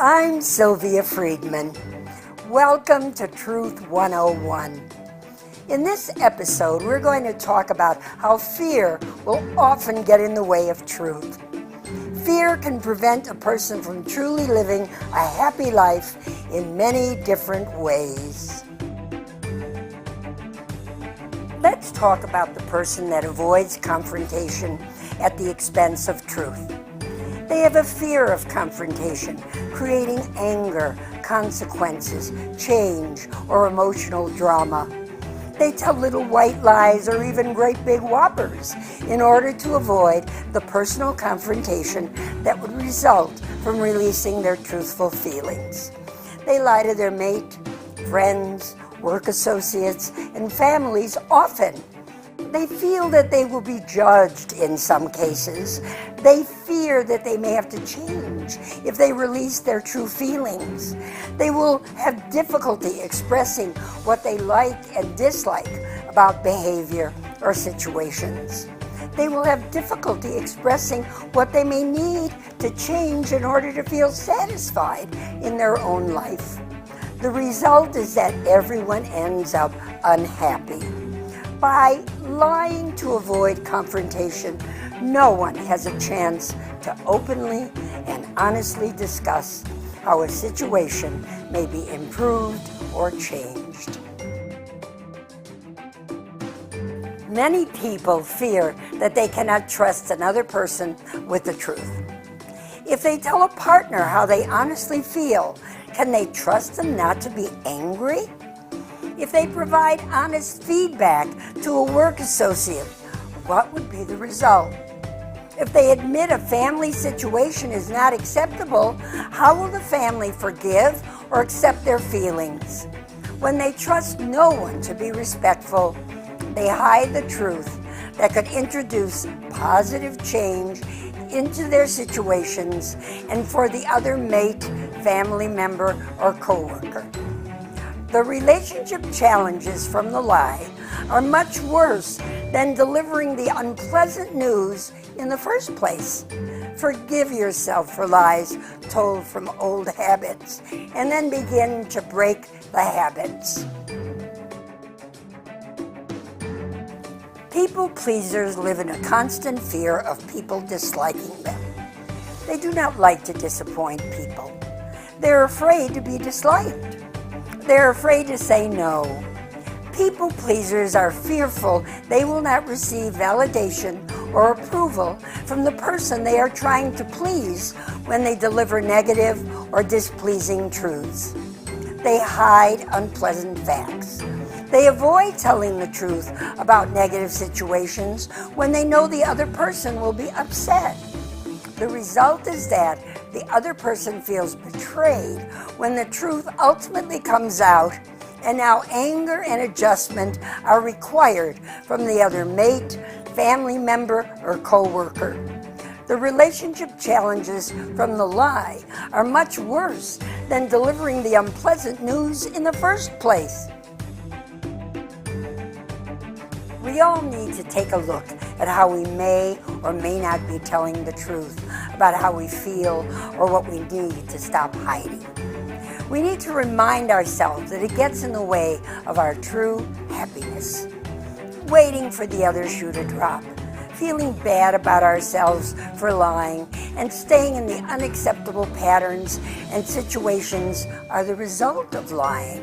I'm Sylvia Friedman. Welcome to Truth 101. In this episode, we're going to talk about how fear will often get in the way of truth. Fear can prevent a person from truly living a happy life in many different ways. Let's talk about the person that avoids confrontation at the expense of truth. They have a fear of confrontation, creating anger, consequences, change, or emotional drama. They tell little white lies or even great big whoppers in order to avoid the personal confrontation that would result from releasing their truthful feelings. They lie to their mate, friends, work associates, and families often. They feel that they will be judged in some cases. They fear that they may have to change if they release their true feelings. They will have difficulty expressing what they like and dislike about behavior or situations. They will have difficulty expressing what they may need to change in order to feel satisfied in their own life. The result is that everyone ends up unhappy. By lying to avoid confrontation, no one has a chance to openly and honestly discuss how a situation may be improved or changed. Many people fear that they cannot trust another person with the truth. If they tell a partner how they honestly feel, can they trust them not to be angry? If they provide honest feedback to a work associate, what would be the result? If they admit a family situation is not acceptable, how will the family forgive or accept their feelings? When they trust no one to be respectful, they hide the truth that could introduce positive change into their situations and for the other mate, family member, or coworker. The relationship challenges from the lie are much worse than delivering the unpleasant news in the first place. Forgive yourself for lies told from old habits, and then begin to break the habits. People pleasers live in a constant fear of people disliking them. They do not like to disappoint people. They're afraid to be disliked. They're afraid to say no. People pleasers are fearful they will not receive validation or approval from the person they are trying to please when they deliver negative or displeasing truths. They hide unpleasant facts. They avoid telling the truth about negative situations when they know the other person will be upset. The result is that the other person feels betrayed when the truth ultimately comes out, and now anger and adjustment are required from the other mate, family member, or coworker. The relationship challenges from the lie are much worse than delivering the unpleasant news in the first place. We all need to take a look at how we may or may not be telling the truth about how we feel or what we need to stop hiding. We need to remind ourselves that it gets in the way of our true happiness. Waiting for the other shoe to drop, feeling bad about ourselves for lying, and staying in the unacceptable patterns and situations are the result of lying.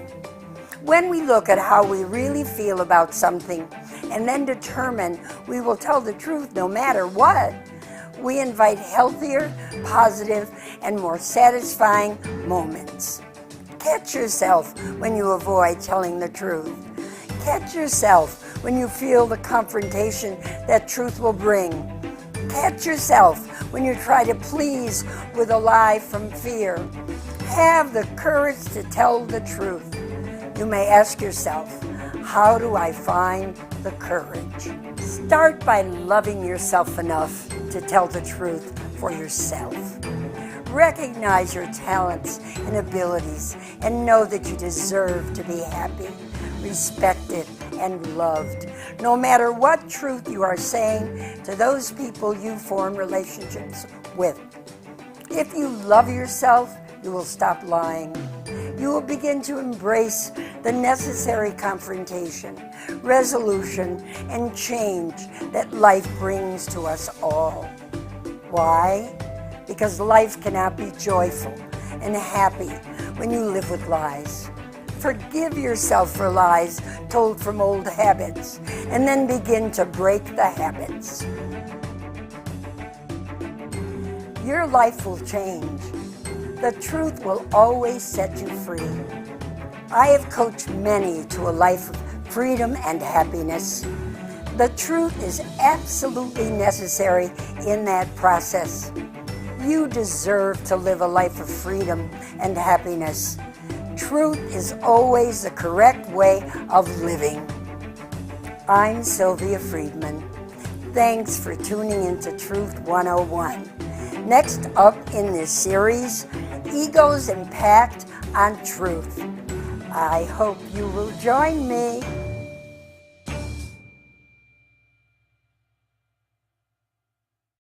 When we look at how we really feel about something and then determine we will tell the truth no matter what, we invite healthier, positive, and more satisfying moments. Catch yourself when you avoid telling the truth. Catch yourself when you feel the confrontation that truth will bring. Catch yourself when you try to please with a lie from fear. Have the courage to tell the truth. You may ask yourself, how do I find the courage? Start by loving yourself enough to tell the truth for yourself. Recognize your talents and abilities and know that you deserve to be happy, respected, and loved, no matter what truth you are saying to those people you form relationships with. If you love yourself, you will stop lying. You will begin to embrace the necessary confrontation, resolution, and change that life brings to us all. Why? Because life cannot be joyful and happy when you live with lies. Forgive yourself for lies told from old habits, and then begin to break the habits. Your life will change. The truth will always set you free. I have coached many to a life of freedom and happiness. The truth is absolutely necessary in that process. You deserve to live a life of freedom and happiness. Truth is always the correct way of living. I'm Sylvia Friedman. Thanks for tuning into Truth 101. Next up in this series, Ego's Impact on Truth. I hope you will join me.